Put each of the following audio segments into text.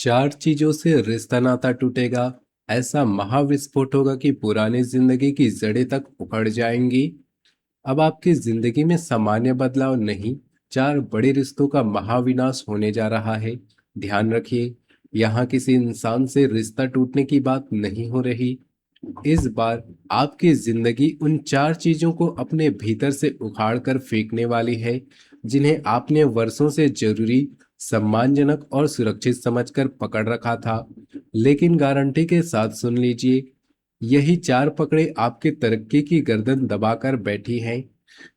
चार चीजों से रिश्ता नाता टूटेगा। ऐसा महाविस्फोट होगा कि पुरानी जिंदगी की जड़ें तक उखड़ जाएंगी। अब आपकी जिंदगी में सामान्य बदलाव नहीं, चार बड़े रिश्तों का महाविनाश होने जा रहा है। ध्यान रखिए, यहाँ किसी इंसान से रिश्ता टूटने की बात नहीं हो रही। इस बार आपकी जिंदगी उन चार चीजों को अपने भीतर से उखाड़ कर फेंकने वाली है, जिन्हें आपने वर्षों से जरूरी, सम्मानजनक और सुरक्षित समझकर पकड़ रखा था। लेकिन गारंटी के साथ सुन लीजिए, यही चार पकड़े आपकी तरक्की की गर्दन दबाकर बैठी हैं।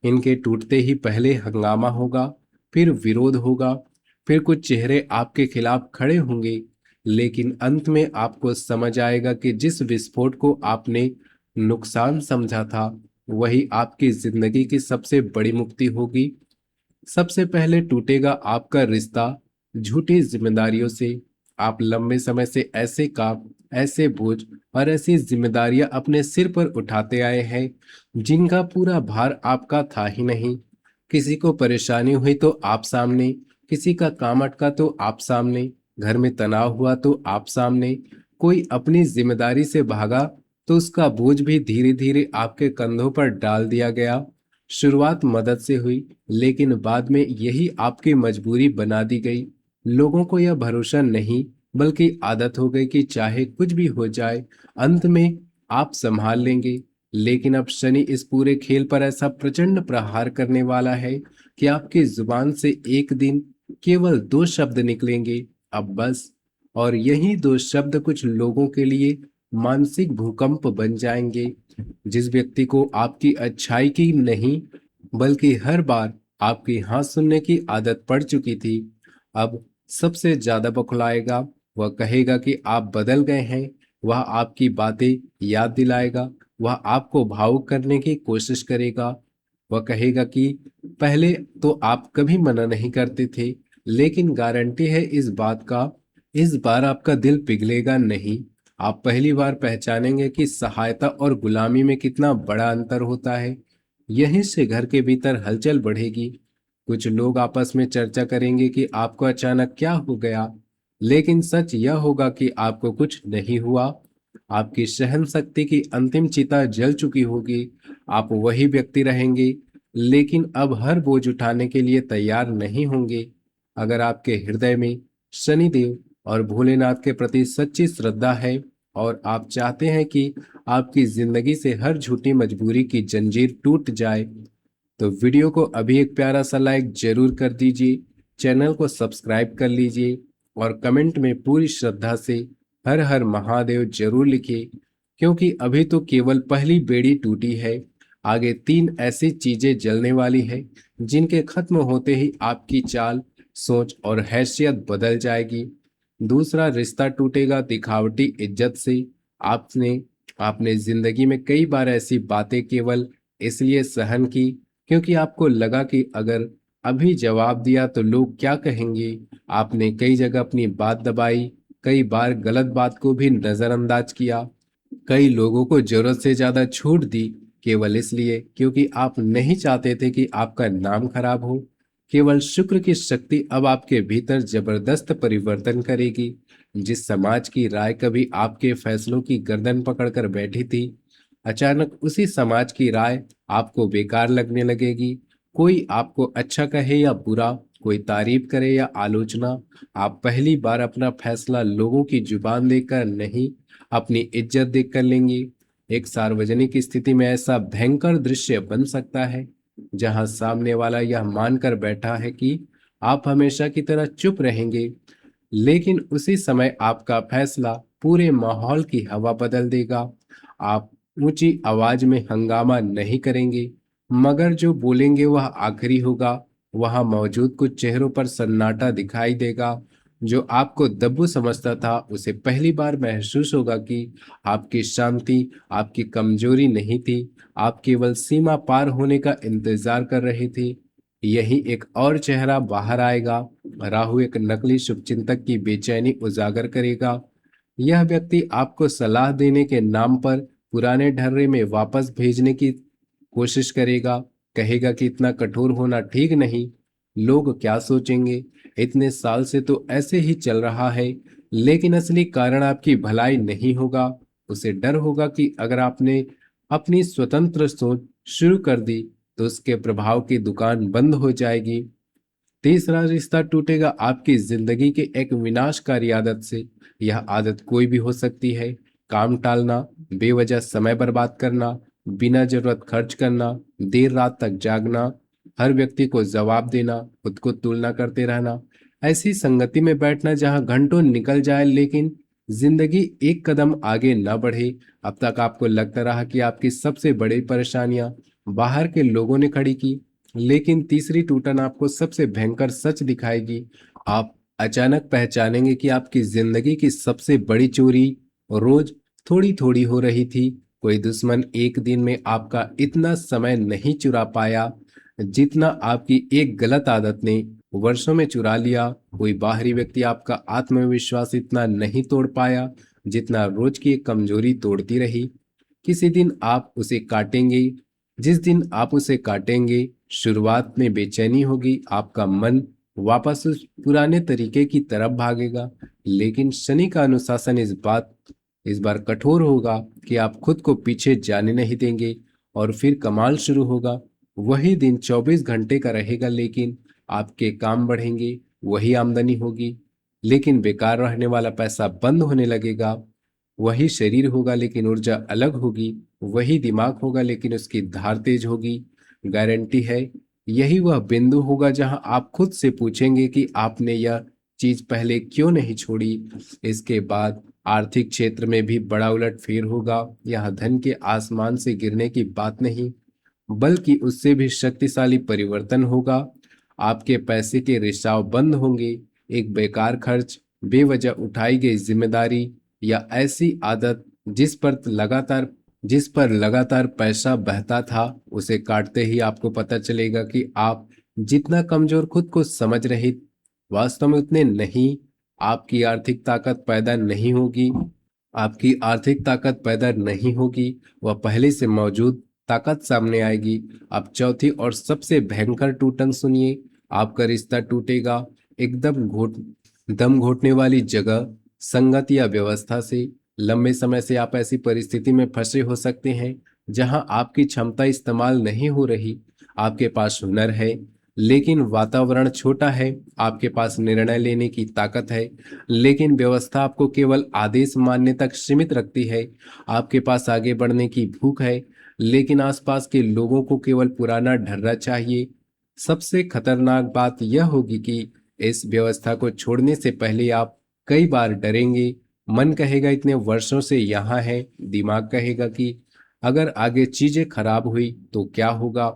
इनके टूटते ही पहले हंगामा होगा, फिर विरोध होगा, फिर कुछ चेहरे आपके खिलाफ खड़े होंगे। लेकिन अंत में आपको समझ आएगा कि जिस विस्फोट को आपने नुकसान समझा था, वही आपकी जिंदगी की सबसे बड़ी मुक्ति होगी। सबसे पहले टूटेगा आपका रिश्ता झूठी जिम्मेदारियों से। आप लंबे समय से ऐसे काम, ऐसे बोझ और ऐसी जिम्मेदारियां अपने सिर पर उठाते आए हैं, जिनका पूरा भार आपका था ही नहीं। किसी को परेशानी हुई तो आप सामने, किसी का काम अटका तो आप सामने, घर में तनाव हुआ तो आप सामने, कोई अपनी जिम्मेदारी से भागा तो उसका बोझ भी धीरे धीरे आपके कंधों पर डाल दिया गया। शुरुआत मदद से हुई, लेकिन बाद में यही आपकी मजबूरी बना दी गई। लोगों को यह भरोसा नहीं, बल्कि आदत हो गई कि चाहे कुछ भी हो जाए, अंत में आप संभाल लेंगे। लेकिन अब शनि इस पूरे खेल पर ऐसा प्रचंड प्रहार करने वाला है कि आपकी जुबान से एक दिन केवल दो शब्द निकलेंगे, अब बस। और यही दो शब्द कुछ लोगों के लिए मानसिक भूकंप बन जाएंगे। जिस व्यक्ति को आपकी अच्छाई की नहीं, बल्कि हर बार आपकी हाँ सुनने की आदत पड़ चुकी थी, अब सबसे ज्यादा बौखलाएगा। वह कहेगा कि आप बदल गए हैं, वह आपकी बातें याद दिलाएगा, वह आपको भावुक करने की कोशिश करेगा। वह कहेगा कि पहले तो आप कभी मना नहीं करते थे, लेकिन गारंटी है इस बात का, इस बार आपका दिल पिघलेगा नहीं। आप पहली बार पहचानेंगे कि सहायता और गुलामी में कितना बड़ा अंतर होता है। यहीं से घर के भीतर हलचल बढ़ेगी। कुछ लोग आपस में चर्चा करेंगे कि आपको अचानक क्या हो गया, लेकिन सच यह होगा कि आपको कुछ नहीं हुआ। आपकी सहन शक्ति की अंतिम चिता जल चुकी होगी। आप वही व्यक्ति रहेंगे, लेकिन अब हर बोझ उठाने के लिए तैयार नहीं होंगे। अगर आपके हृदय में शनिदेव और भोलेनाथ के प्रति सच्ची श्रद्धा है, और आप चाहते हैं कि आपकी जिंदगी से हर झूठी मजबूरी की जंजीर टूट जाए, तो वीडियो को अभी एक प्यारा सा लाइक जरूर कर दीजिए, चैनल को सब्सक्राइब कर लीजिए और कमेंट में पूरी श्रद्धा से हर हर महादेव जरूर लिखिए, क्योंकि अभी तो केवल पहली बेड़ी टूटी है। आगे तीन ऐसी चीजें जलने वाली है, जिनके खत्म होते ही आपकी चाल, सोच और हैसियत बदल जाएगी। दूसरा रिश्ता टूटेगा दिखावटी इज्जत से। आपने आपने जिंदगी में कई बार ऐसी बातें केवल इसलिए सहन की, क्योंकि आपको लगा कि अगर अभी जवाब दिया तो लोग क्या कहेंगे। आपने कई जगह अपनी बात दबाई, कई बार गलत बात को भी नजरअंदाज किया, कई लोगों को जरूरत से ज्यादा छूट दी, केवल इसलिए क्योंकि आप नहीं चाहते थे कि आपका नाम खराब हो। केवल शुक्र की शक्ति अब आपके भीतर जबरदस्त परिवर्तन करेगी। जिस समाज की राय कभी आपके फैसलों की गर्दन पकड़कर बैठी थी, अचानक उसी समाज की राय आपको बेकार लगने लगेगी। कोई आपको अच्छा कहे या बुरा, कोई तारीफ करे या आलोचना, आप पहली बार अपना फैसला लोगों की जुबान देकर नहीं, अपनी इज्जत देखकर लेंगे। एक सार्वजनिक स्थिति में ऐसा भयंकर दृश्य बन सकता है, जहां सामने वाला यह मानकर बैठा है कि आप हमेशा की तरह चुप रहेंगे, लेकिन उसी समय आपका फैसला पूरे माहौल की हवा बदल देगा। आप ऊंची आवाज में हंगामा नहीं करेंगे, मगर जो बोलेंगे वह आखिरी होगा। वहां मौजूद कुछ चेहरों पर सन्नाटा दिखाई देगा। जो आपको दब्बू समझता था, उसे पहली बार महसूस होगा कि आपकी शांति आपकी कमजोरी नहीं थी, आप केवल सीमा पार होने का इंतजार कर रहे थे। यही एक और चेहरा बाहर आएगा। राहु एक नकली शुभचिंतक की बेचैनी उजागर करेगा। यह व्यक्ति आपको सलाह देने के नाम पर पुराने ढर्रे में वापस भेजने की कोशिश करेगा। कहेगा कि इतना कठोर होना ठीक नहीं, लोग क्या सोचेंगे, इतने साल से तो ऐसे ही चल रहा है। लेकिन असली कारण आपकी भलाई नहीं होगा। उसे डर होगा कि अगर आपने अपनी स्वतंत्र सोच शुरू कर दी तो उसके प्रभाव की दुकान बंद हो जाएगी। तीसरा रिश्ता टूटेगा आपकी जिंदगी की एक विनाशकारी आदत से। यह आदत कोई भी हो सकती है। काम टालना, बेवजह समय बर्बाद करना, बिना जरूरत खर्च करना, देर रात तक जागना, हर व्यक्ति को जवाब देना, खुद को तुलना करते रहना, ऐसी संगति में बैठना जहां घंटों निकल जाए लेकिन जिंदगी एक कदम आगे न बढ़े। अब तक आपको लगता रहा कि आपकी सबसे बड़ी परेशानियां बाहर के लोगों ने खड़ी की, लेकिन तीसरी टूटन आपको सबसे भयंकर सच दिखाएगी। आप अचानक पहचानेंगे कि आपकी जिंदगी की सबसे बड़ी चोरी रोज थोड़ी थोड़ी हो रही थी। कोई दुश्मन एक दिन में आपका इतना समय नहीं चुरा पाया जितना आपकी एक गलत आदत ने वर्षों में चुरा लिया। कोई बाहरी व्यक्ति आपका आत्मविश्वास इतना नहीं तोड़ पाया जितना रोज की एक कमजोरी तोड़ती रही। किसी दिन आप उसे काटेंगे। जिस दिन आप उसे काटेंगे, शुरुआत में बेचैनी होगी, आपका मन वापस उस पुराने तरीके की तरफ भागेगा। लेकिन शनि का अनुशासन इस बार कठोर होगा कि आप खुद को पीछे जाने नहीं देंगे। और फिर कमाल शुरू होगा। वही दिन 24 घंटे का रहेगा, लेकिन आपके काम बढ़ेंगे, वही आमदनी होगी, लेकिन बेकार रहने वाला पैसा बंद होने लगेगा। वही शरीर होगा लेकिन ऊर्जा अलग होगी। वही दिमाग होगा लेकिन उसकी धार तेज होगी। गारंटी है, यही वह बिंदु होगा जहां आप खुद से पूछेंगे कि आपने यह चीज पहले क्यों नहीं छोड़ी। इसके बाद आर्थिक क्षेत्र में भी बड़ा उलटफेर होगा। यह धन के आसमान से गिरने की बात नहीं, बल्कि उससे भी शक्तिशाली परिवर्तन होगा। आपके पैसे के रिसाव बंद होंगे। एक बेकार खर्च, बेवजह उठाई गई जिम्मेदारी या ऐसी आदत जिस पर लगातार पैसा बहता था, उसे काटते ही आपको पता चलेगा कि आप जितना कमजोर खुद को समझ रहे वास्तव में उतने नहीं। आपकी आर्थिक ताकत पैदा नहीं होगी आपकी आर्थिक ताकत पैदा नहीं होगी, वह पहले से मौजूद ताकत सामने आएगी। अब चौथी और सबसे भयंकर टूटन सुनिए। आपका रिश्ता टूटेगा एकदम दम घोटने वाली जगह, संगत या व्यवस्था से। लंबे समय से आप ऐसी परिस्थिति में फंसे हो सकते हैं जहां आपकी क्षमता इस्तेमाल नहीं हो रही। आपके पास हुनर है लेकिन वातावरण छोटा है। आपके पास निर्णय लेने की ताकत है लेकिन व्यवस्था आपको केवल आदेश मानने तक सीमित रखती है। आपके पास आगे बढ़ने की भूख है लेकिन आसपास के लोगों को केवल पुराना ढर्रा चाहिए। सबसे खतरनाक बात यह होगी कि इस व्यवस्था को छोड़ने से पहले आप कई बार डरेंगे। मन कहेगा इतने वर्षों से यहाँ है, दिमाग कहेगा कि अगर आगे चीजें खराब हुई तो क्या होगा।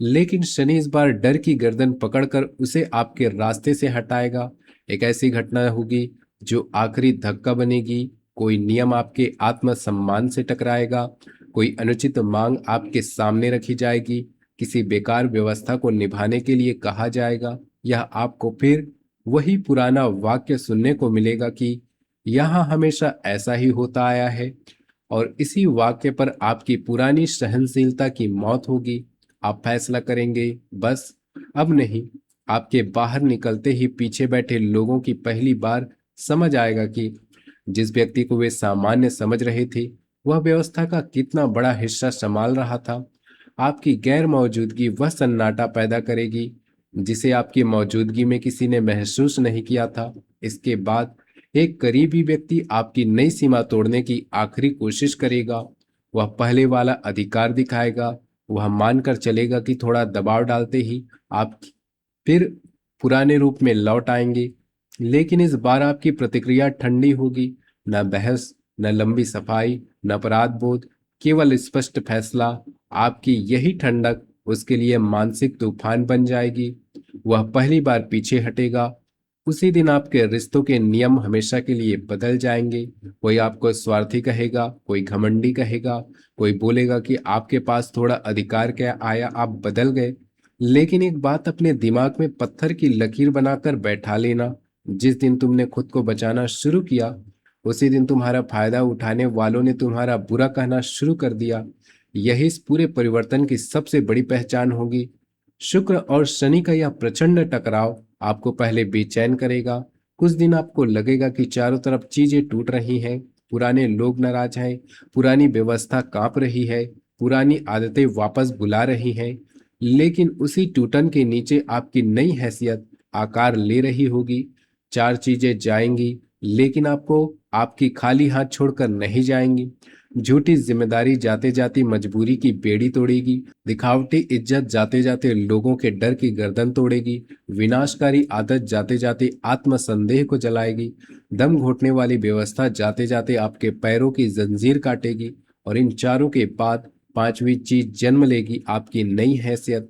लेकिन शनि इस बार डर की गर्दन पकड़कर उसे आपके रास्ते से हटाएगा। एक ऐसी घटना होगी जो आखिरी धक्का बनेगी। कोई नियम आपके आत्मसम्मान से टकराएगा, कोई अनुचित मांग आपके सामने रखी जाएगी, किसी बेकार व्यवस्था को निभाने के लिए कहा जाएगा, या आपको फिर वही पुराना वाक्य सुनने को मिलेगा कि यहाँ हमेशा ऐसा ही होता आया है। और इसी वाक्य पर आपकी पुरानी सहनशीलता की मौत होगी। आप फैसला करेंगे, बस अब नहीं। आपके बाहर निकलते ही पीछे बैठे लोगों की पहली बार समझ आएगा कि जिस व्यक्ति को वे सामान्य समझ रहे थे वह व्यवस्था का कितना बड़ा हिस्सा संभाल रहा था। आपकी गैर मौजूदगी वह सन्नाटा पैदा करेगी जिसे आपकी मौजूदगी में किसी ने महसूस नहीं किया था। इसके बाद एक करीबी व्यक्ति आपकी नई सीमा तोड़ने की आखिरी कोशिश करेगा। वह पहले वाला अधिकार दिखाएगा। वह मानकर चलेगा कि थोड़ा दबाव डालते ही आप फिर पुराने रूप में लौट आएंगे। लेकिन इस बार आपकी प्रतिक्रिया ठंडी होगी। न बहस, न लंबी सफाई, न अपराध बोध, केवल स्पष्ट फैसला। आपकी यही ठंडक उसके लिए मानसिक तूफान बन जाएगी। वह पहली बार पीछे हटेगा। उसी दिन आपके रिश्तों के नियम हमेशा के लिए बदल जाएंगे। कोई आपको स्वार्थी कहेगा, कोई घमंडी कहेगा, कोई बोलेगा कि आपके पास थोड़ा अधिकार क्या आया, आप बदल गए। लेकिन एक बात अपने दिमाग में पत्थर की लकीर बनाकर बैठा लेना, जिस दिन तुमने खुद को बचाना शुरू किया उसी दिन तुम्हारा फायदा उठाने वालों ने तुम्हारा बुरा कहना शुरू कर दिया। यही इस पूरे परिवर्तन की सबसे बड़ी पहचान होगी। शुक्र और शनि का यह प्रचंड टकराव आपको पहले बेचैन करेगा, कुछ दिन आपको लगेगा कि चारों तरफ चीजें टूट रही हैं, पुराने लोग नाराज हैं, पुरानी व्यवस्था कांप रही है, पुरानी आदतें वापस बुला रही हैं। लेकिन उसी टूटन के नीचे आपकी नई हैसियत आकार ले रही होगी। चार चीजें जाएंगी, लेकिन आपको आपकी खाली हाथ छोड़कर नहीं जाएंगी। झूठी जिम्मेदारी जाते जाते मजबूरी की बेड़ी तोड़ेगी। दिखावटी इज्जत जाते जाते लोगों के डर की गर्दन तोड़ेगी। विनाशकारी आदत जाते जाते आत्मसंदेह को जलाएगी। दम घोटने वाली व्यवस्था जाते जाते आपके पैरों की जंजीर काटेगी। और इन चारों के बाद पांचवी चीज जन्म लेगी, आपकी नई हैसियत।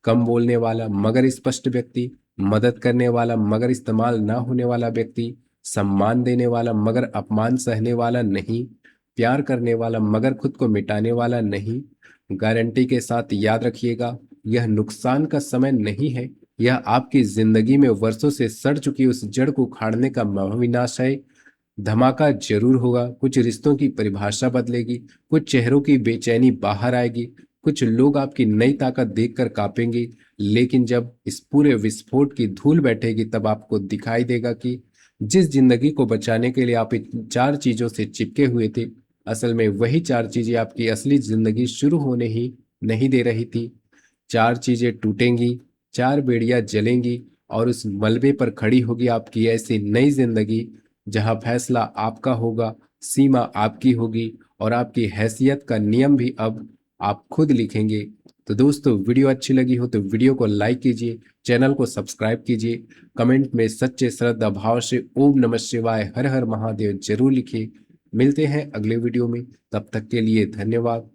कम बोलने वाला मगर स्पष्ट व्यक्ति, मदद करने वाला मगर इस्तेमाल ना होने वाला व्यक्ति, सम्मान देने वाला मगर अपमान सहने वाला नहीं, प्यार करने वाला मगर खुद को मिटाने वाला नहीं। गारंटी के साथ याद रखिएगा, यह नुकसान का समय नहीं है, यह आपकी जिंदगी में वर्षों से सड़ चुकी उस जड़ को उखाड़ने का महाविनाश है। धमाका जरूर होगा, कुछ रिश्तों की परिभाषा बदलेगी, कुछ चेहरों की बेचैनी बाहर आएगी, कुछ लोग आपकी नई ताकत देखकर कांपेंगे। लेकिन जब इस पूरे विस्फोट की धूल बैठेगी, तब आपको दिखाई देगा कि जिस जिंदगी को बचाने के लिए आप इन चार चीजों से चिपके हुए थे, असल में वही चार चीजें आपकी असली जिंदगी शुरू होने ही नहीं दे रही थी। चार चीजें टूटेंगी, चार बेड़ियां जलेंगी, और उस मलबे पर खड़ी होगी आपकी ऐसी नई जिंदगी जहां फैसला आपका होगा, सीमा आपकी होगी, और आपकी हैसियत का नियम भी अब आप खुद लिखेंगे। तो दोस्तों, वीडियो अच्छी लगी हो तो वीडियो को लाइक कीजिए, चैनल को सब्सक्राइब कीजिए, कमेंट में सच्चे श्रद्धा भाव से ओम नमः शिवाय हर हर महादेव जरूर लिखिए। मिलते हैं अगले वीडियो में, तब तक के लिए धन्यवाद।